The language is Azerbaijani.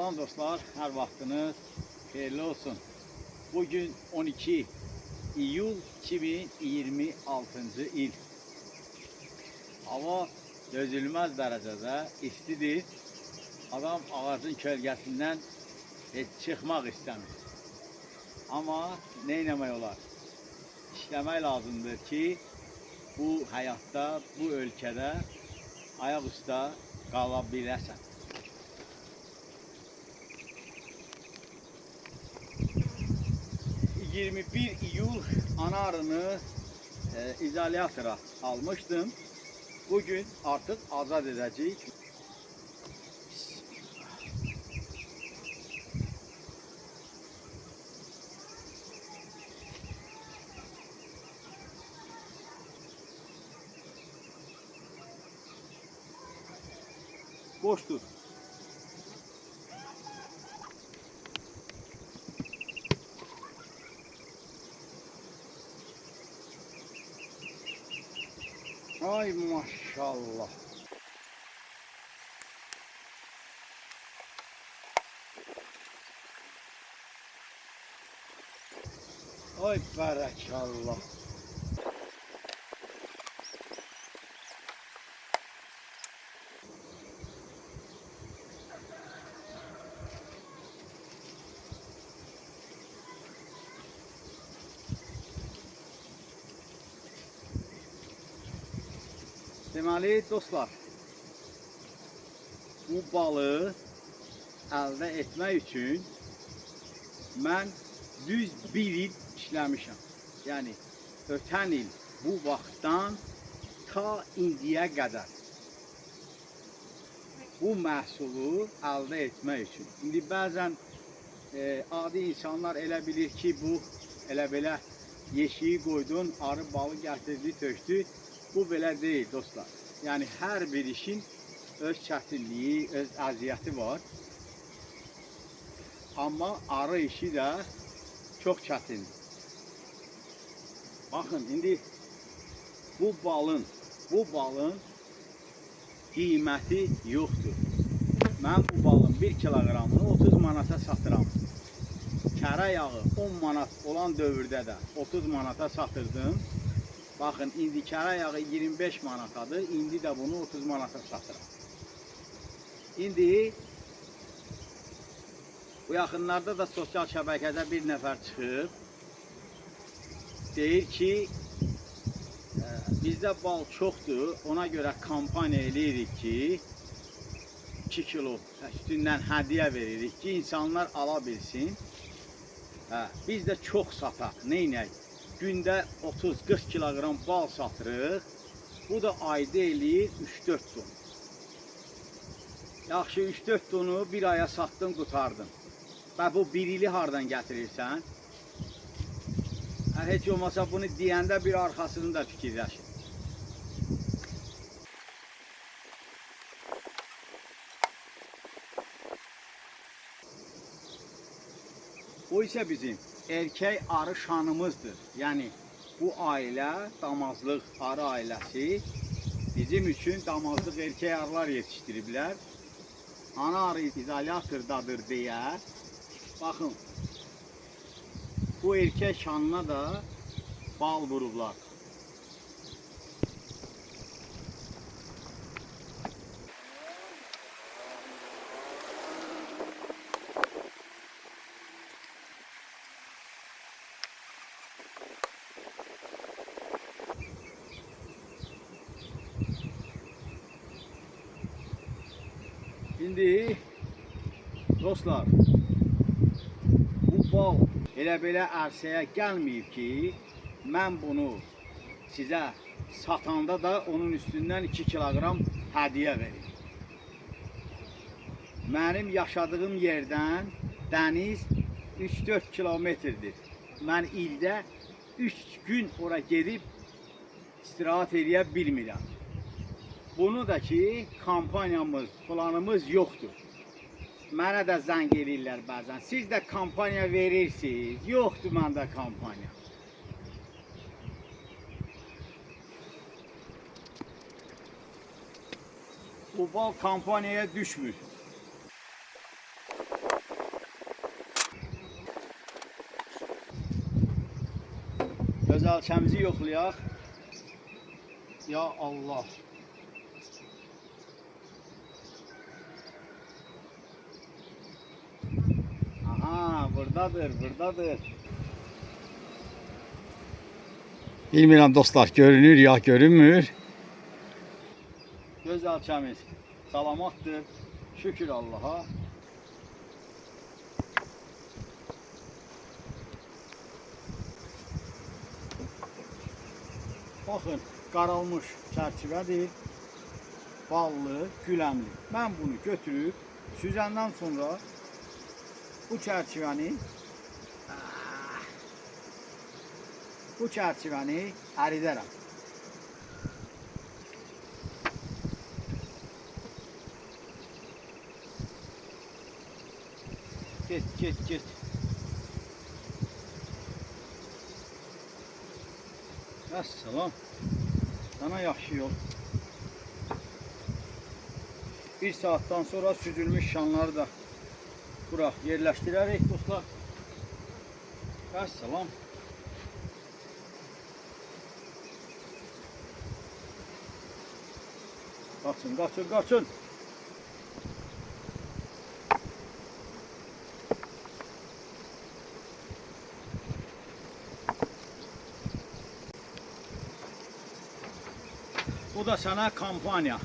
Salam dostlar, hər vaxtınız xeyirli olsun. Bugün 12 iyul 2026-cı il. Hava dözülməz dərəcədə istidir. Adam ağacın kölgəsindən heç çıxmaq istəmir. Amma nə etmək olar? İşləmək lazımdır ki, bu həyatda, bu ölkədə ayaq üstə qala biləsən. 21 iyul ana arını izolyatora almıştım. Bugün artık azad edeceğiz. Boş dur. Ay maşallah. Ay barakallah. Deməli dostlar, bu balığı əldə etmək üçün mən düz bir il işləmişəm. Yəni ötən il bu vaxtdan ta indiyə qədər bu məhsulu əldə etmək üçün. İndi bəzən adi insanlar elə bilir ki, bu elə belə yeşiyi qoydun, arı balı gətirdi, tökdü. Bu belə deyil dostlar. Yəni hər bir işin öz çətinliyi, öz əziyyəti var. Amma arı işi də çox çətindir. Baxın, indi bu balın qiyməti yoxdur. Mən bu balın 1 kiloqramını 30 manata satıram. Kərə yağı 10 manat olan dövrdə də 30 manata satırdım. Baxın, indi kərə yağı 25 manatadır, indi də bunu 30 manata satıram. İndi bu yaxınlarda da sosial şəbəkədə bir nəfər çıxıb, deyir ki, bizdə bal çoxdur, ona görə kampaniya eləyirik ki, 2 kilo üstündən hədiyyə veririk ki, insanlar ala bilsin. Biz də çox sataq, neynək? Gündə 30-40 kiloqram bal satırıq. Bu da ayda eləyir 3-4 ton. Yaxşı, 3-4 tonu bir aya satdın, qutardım. Və bu bir ili hardan gətirirsən? Heç olmasa bunu deyəndə bir arxasını da fikirləşin. O isə bizim erkək arı şanımızdır. Yəni bu ailə, damazlıq arı ailəsi bizim üçün damazlıq erkək arılar yetişdiriblər. Ana arı izolyatordadır deyə, baxın, bu erkək şanına da bal vurublar. İndi dostlar, bu bal elə belə ərsəyə gəlməyib ki, mən bunu sizə satanda da onun üstündən 2 kiloqram hədiyyə verim. Mənim yaşadığım yerdən dəniz 3-4 kilometrdir. Mən ildə 3 gün ora gedib istirahat edə bilmirəm. Bunu da ki, kampaniyamız, planımız yoxdur. Mənə də zəng edirlər bəzən. Siz də kampaniya verirsiniz. Yoxdur məndə kampaniya. Bu bal kampaniyaya düşmür. Gözəlçəmizi yoxlayaq. Ya Allah. Aha, buradadır. Bilmirəm dostlar, görünür ya görünmür. Gözəlçəmiz salamatdır. Şükür Allaha. Baxın, qaralmış çərçivədir. Ballı, güləmli. Mən bunu götürüb süzəndən sonra bu çərçivəni əridərəm. Get. Əssalam. Sana yaxşı yol. Bir saatdan sonra süzülmüş şanları da bura yerləşdirərik dostlar. Əssalam. Qaçın. Bu da sana kampanya.